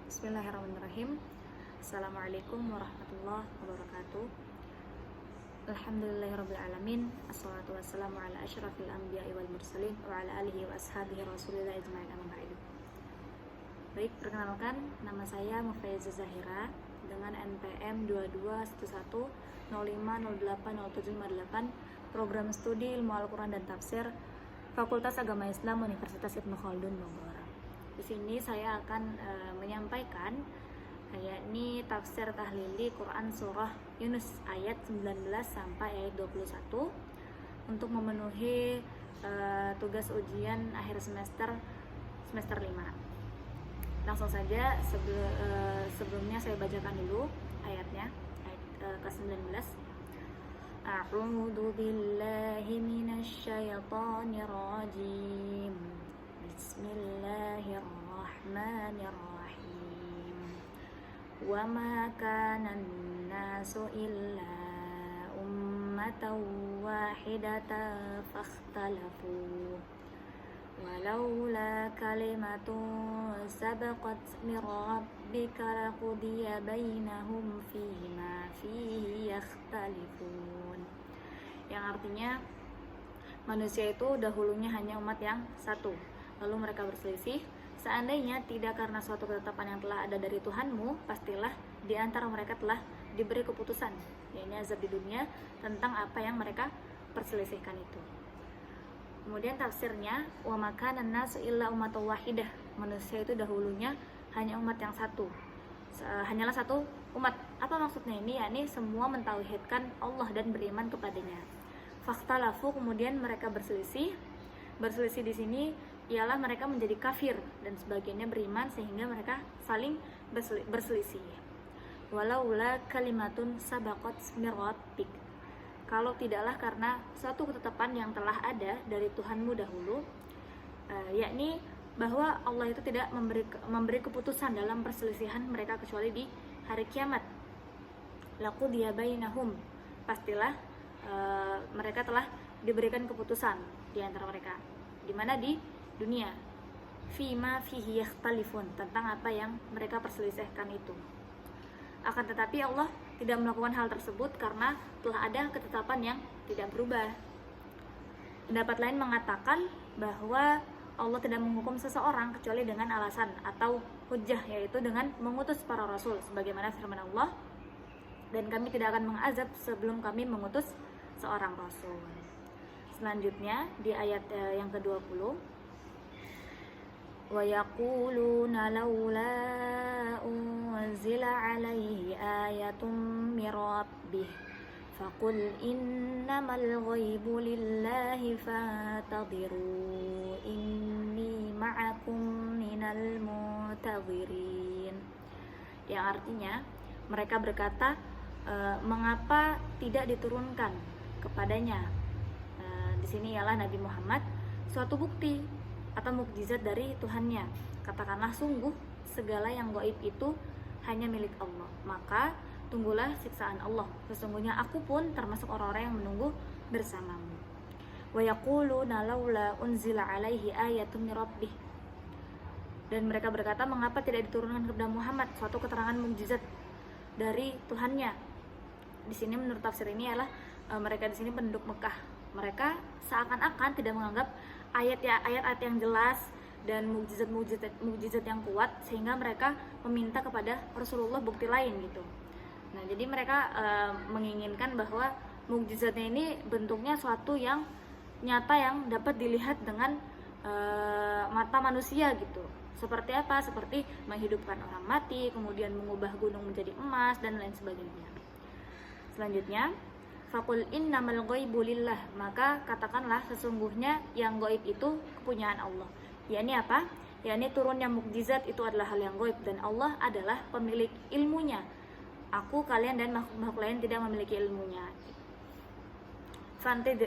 Bismillahirrahmanirrahim. Assalamualaikum warahmatullahi wabarakatuh. Alhamdulillahirrabbilalamin. Assalatu wassalamu ala asyrafil anbiya'i wal mursalin wa ala alihi wa ashabihi rasulillah ajma'in amma ba'du. Baik, perkenalkan, nama saya Mufaiza Zahira dengan NPM 221105080758, program studi ilmu Al-Quran dan Tafsir, Fakultas Agama Islam Universitas Ibnu Khaldun Bogor. Di sini saya akan menyampaikan yakni tafsir tahlili Quran surah Yunus ayat 19 sampai ayat 21 untuk memenuhi tugas ujian akhir semester 5. Langsung saja, sebelumnya saya bacakan dulu ayatnya, ayat ke-19. A'udzu billahi minasy syaithanir rajim. Bismillahirrahmanirrahim. Wa ma kana an-nasu illa ummatan wahidatan fakhtalafu walaula kalimatun sabaqat min rabbika laqudiya bainahum fima fihi yakhtalifun. Yang artinya, manusia itu dahulunya hanya umat yang satu, lalu mereka berselisih. Seandainya tidak karena suatu ketetapan yang telah ada dari Tuhanmu, pastilah di antara mereka telah diberi keputusan, yaitu azab di dunia, tentang apa yang mereka perselisihkan itu. Kemudian tafsirnya, wa makanan nasu illa ummatan wahidah. Manusia itu dahulunya hanya umat yang satu, hanyalah satu umat. Apa maksudnya ini? Yakni semua mentauhidkan Allah dan beriman kepadanya. Fakhtalafu, kemudian mereka berselisih. Berselisih di sini ialah mereka menjadi kafir dan sebagiannya beriman, sehingga mereka saling berselisih. Walaula kalimatun sabaqat min rabbik. Kalau tidaklah karena suatu ketetapan yang telah ada dari Tuhanmu dahulu, yakni bahwa Allah itu tidak memberi keputusan dalam perselisihan mereka kecuali di hari kiamat. Laqudiya bainahum, pastilah mereka telah diberikan keputusan di antara mereka. Di mana? Di dunia. Fima fihi yakhtalifun, tentang apa yang mereka perselisihkan itu. Akan tetapi Allah tidak melakukan hal tersebut karena telah ada ketetapan yang tidak berubah. Pendapat lain mengatakan bahwa Allah tidak menghukum seseorang kecuali dengan alasan atau hujjah, yaitu dengan mengutus para rasul, sebagaimana firman Allah, dan kami tidak akan mengazab sebelum kami mengutus seorang rasul. Selanjutnya di ayat yang ke-20, wa yaquluna laula unzila alaihi ayatun mir rabbih faqul innamal ghaibu lillahi fantadhiru inni ma'akum minal muntadhirin. Yang artinya, mereka berkata, mengapa tidak diturunkan kepadanya, di sini ialah Nabi Muhammad, suatu bukti atau mukjizat dari Tuhannya. Katakanlah, sungguh segala yang gaib itu hanya milik Allah, maka tunggulah siksaan Allah. Sesungguhnya aku pun termasuk orang-orang yang menunggu bersamamu. Wa yaquluna laula unzila alaihi ayatun mir rabbih. Dan mereka berkata, mengapa tidak diturunkan kepada Muhammad suatu keterangan mukjizat dari Tuhannya. Di sini menurut tafsir ini adalah mereka di sini penduduk Mekah. Mereka seakan-akan tidak menganggap ayat-ayat yang jelas dan mukjizat yang kuat, sehingga mereka meminta kepada Rasulullah bukti lain gitu. Nah, jadi mereka menginginkan bahwa mukjizatnya ini bentuknya suatu yang nyata, yang dapat dilihat dengan mata manusia gitu. Seperti apa? Seperti menghidupkan orang mati, kemudian mengubah gunung menjadi emas, dan lain sebagainya. Selanjutnya, faqul innamal ghaibu lillah, maka katakanlah sesungguhnya yang gaib itu kepunyaan Allah. Yakni apa? Yakni turunnya mukjizat itu adalah hal yang gaib, dan Allah adalah pemilik ilmunya. Aku, kalian, dan makhluk lain tidak memiliki ilmunya.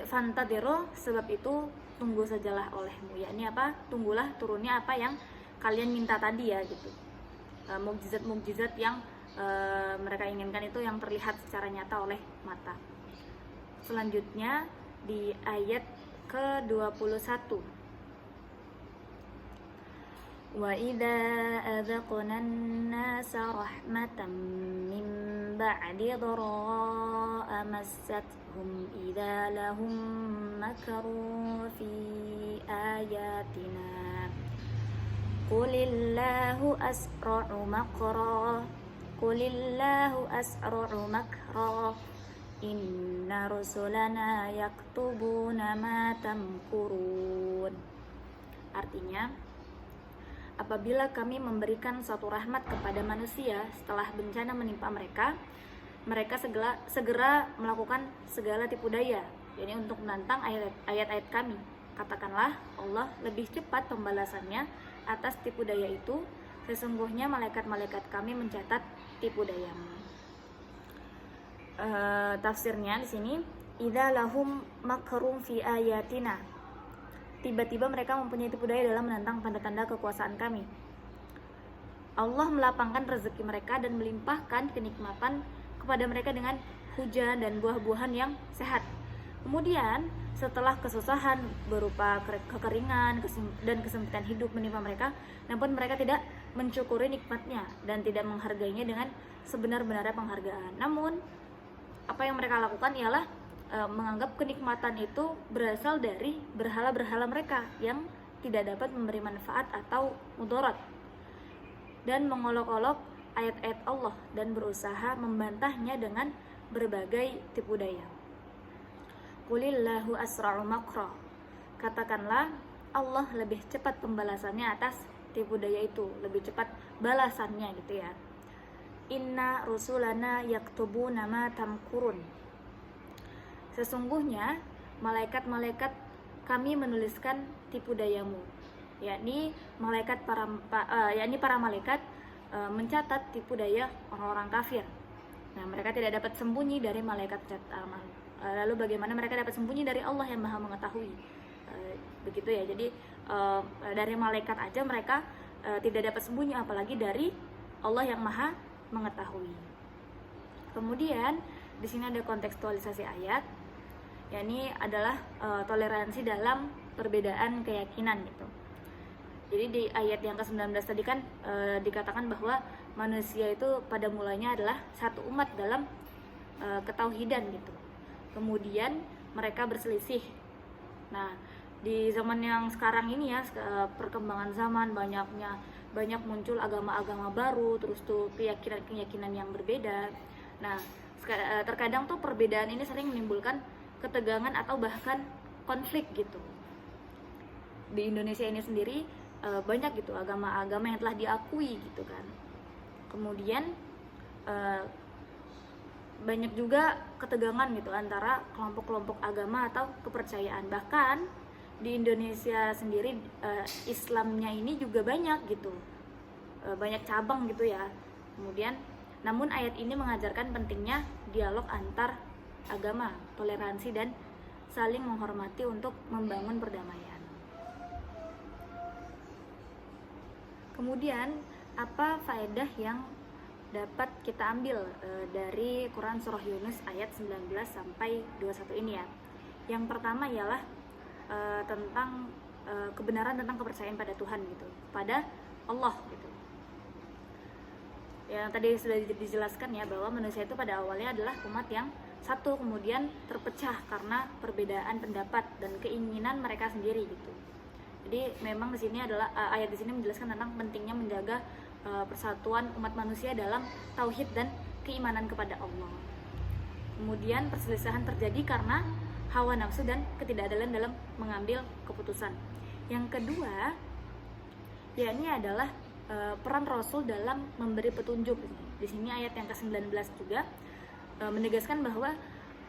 Fantadiru, sebab itu tunggu sajalah olehmu. Yakni apa? Tunggulah turunnya apa yang kalian minta tadi ya gitu. Mukjizat yang mereka inginkan itu yang terlihat secara nyata oleh mata. Selanjutnya di ayat ke-21, Wa idza adzaqna an-nasa rahmatan min ba'di dharra'a massathum idza lahum makarun fi ayatina Qulillahu asra'u makra Inna rusulana yaktubuna ma tamkurun. Artinya, apabila kami memberikan suatu rahmat kepada manusia setelah bencana menimpa mereka, mereka segera melakukan segala tipu daya, yakni untuk menantang ayat-ayat kami. Katakanlah, Allah lebih cepat pembalasannya atas tipu daya itu. Sesungguhnya malaikat-malaikat kami mencatat tipu dayamu. Tafsirnya di sini, idza lahum makrum fi ayatina. Tiba-tiba mereka mempunyai tipu daya dalam menentang tanda-tanda kekuasaan kami. Allah melapangkan rezeki mereka dan melimpahkan kenikmatan kepada mereka dengan hujan dan buah-buahan yang sehat. Kemudian setelah kesusahan berupa kekeringan dan kesempitan hidup menimpa mereka, namun mereka tidak mensyukuri nikmatnya dan tidak menghargainya dengan sebenar-benarnya penghargaan. Namun apa yang mereka lakukan ialah menganggap kenikmatan itu berasal dari berhala-berhala mereka yang tidak dapat memberi manfaat atau mudarat, dan mengolok-olok ayat-ayat Allah dan berusaha membantahnya dengan berbagai tipu daya. Qulillahu asra'u makra. Katakanlah, Allah lebih cepat pembalasannya atas tipu daya itu, lebih cepat balasannya gitu ya. Inna rusulana yaktubuna ma tamkurun. Sesungguhnya malaikat-malaikat kami menuliskan tipu dayamu, yakni para malaikat mencatat tipu daya orang-orang kafir. Nah, mereka tidak dapat sembunyi dari malaikat pencatat amal. Lalu bagaimana mereka dapat sembunyi dari Allah yang Maha mengetahui? Begitu ya. Jadi dari malaikat aja mereka tidak dapat sembunyi, apalagi dari Allah yang Maha mengetahui. Kemudian di sini ada kontekstualisasi ayat, yakni adalah toleransi dalam perbedaan keyakinan gitu. Jadi di ayat yang ke-19 tadi kan dikatakan bahwa manusia itu pada mulanya adalah satu umat dalam ketauhidan gitu. Kemudian mereka berselisih. Nah, di zaman yang sekarang ini ya, perkembangan zaman banyak muncul agama-agama baru, terus tuh keyakinan-keyakinan yang berbeda. Nah, terkadang tuh perbedaan ini sering menimbulkan ketegangan atau bahkan konflik gitu. Di Indonesia ini sendiri banyak gitu agama-agama yang telah diakui gitu kan. Kemudian banyak juga ketegangan gitu antara kelompok-kelompok agama atau kepercayaan. Bahkan di Indonesia sendiri Islamnya ini juga banyak gitu, banyak cabang gitu ya. Kemudian namun ayat ini mengajarkan pentingnya dialog antar agama, toleransi dan saling menghormati untuk membangun perdamaian. Kemudian apa faedah yang dapat kita ambil dari Quran Surah Yunus ayat 19 sampai 21 ini ya. Yang pertama ialah tentang kebenaran tentang kepercayaan pada Tuhan gitu, pada Allah gitu. Yang tadi sudah dijelaskan ya, bahwa manusia itu pada awalnya adalah umat yang satu, kemudian terpecah karena perbedaan pendapat dan keinginan mereka sendiri gitu. Jadi memang di sini adalah ayat di sini menjelaskan tentang pentingnya menjaga persatuan umat manusia dalam tauhid dan keimanan kepada Allah. Kemudian perselisihan terjadi karena hawa nafsu dan ketidakadilan dalam mengambil keputusan. Yang kedua, yakni adalah peran Rasul dalam memberi petunjuk. Di sini ayat yang ke-19 juga menegaskan bahwa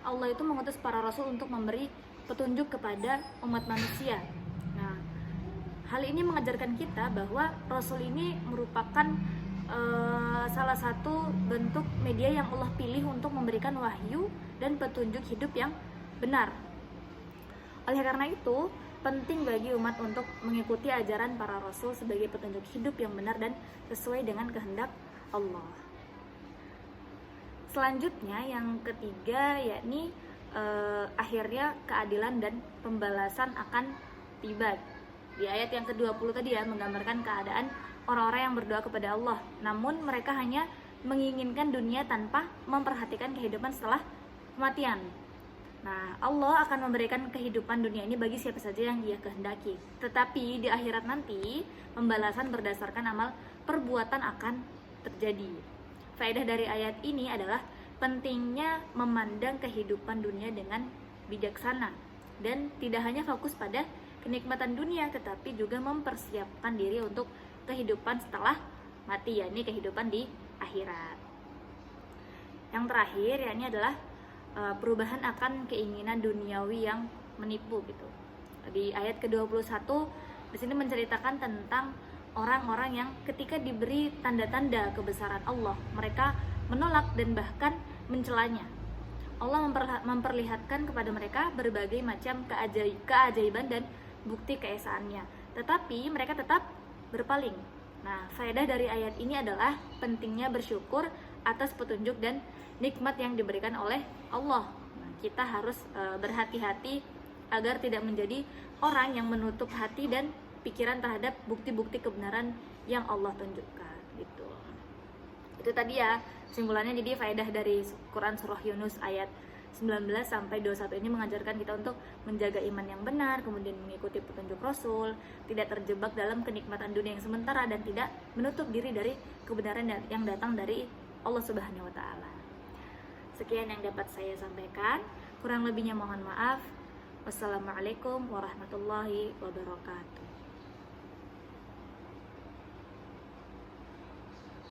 Allah itu mengutus para rasul untuk memberi petunjuk kepada umat manusia. Nah, hal ini mengajarkan kita bahwa Rasul ini merupakan salah satu bentuk media yang Allah pilih untuk memberikan wahyu dan petunjuk hidup yang benar. Oleh karena itu, penting bagi umat untuk mengikuti ajaran para rasul sebagai petunjuk hidup yang benar dan sesuai dengan kehendak Allah. Selanjutnya yang ketiga, yakni akhirnya keadilan dan pembalasan akan tiba. Di ayat yang ke-20 tadi ya, menggambarkan keadaan orang-orang yang berdoa kepada Allah, namun mereka hanya menginginkan dunia tanpa memperhatikan kehidupan setelah kematian. Nah, Allah akan memberikan kehidupan dunia ini bagi siapa saja yang Dia kehendaki. Tetapi di akhirat nanti, pembalasan berdasarkan amal perbuatan akan terjadi. Faedah dari ayat ini adalah pentingnya memandang kehidupan dunia dengan bijaksana dan tidak hanya fokus pada kenikmatan dunia, tetapi juga mempersiapkan diri untuk kehidupan setelah mati, yakni kehidupan di akhirat. Yang terakhir yakni adalah perubahan akan keinginan duniawi yang menipu gitu. Di ayat ke-21 di sini menceritakan tentang orang-orang yang ketika diberi tanda-tanda kebesaran Allah, mereka menolak dan bahkan mencelanya. Allah memperlihatkan kepada mereka berbagai macam keajaiban dan bukti keesaannya, tetapi mereka tetap berpaling. Nah, faedah dari ayat ini adalah pentingnya bersyukur atas petunjuk dan nikmat yang diberikan oleh Allah. Nah, kita harus berhati-hati agar tidak menjadi orang yang menutup hati dan pikiran terhadap bukti-bukti kebenaran yang Allah tunjukkan gitu. Itu tadi ya kesimpulannya. Jadi faedah dari Quran surah Yunus ayat 19 sampai 21 ini mengajarkan kita untuk menjaga iman yang benar, kemudian mengikuti petunjuk Rasul, tidak terjebak dalam kenikmatan dunia yang sementara, dan tidak menutup diri dari kebenaran yang datang dari Allah Subhanahu wa taala. Sekian yang dapat saya sampaikan, kurang lebihnya mohon maaf. Wassalamualaikum warahmatullahi wabarakatuh.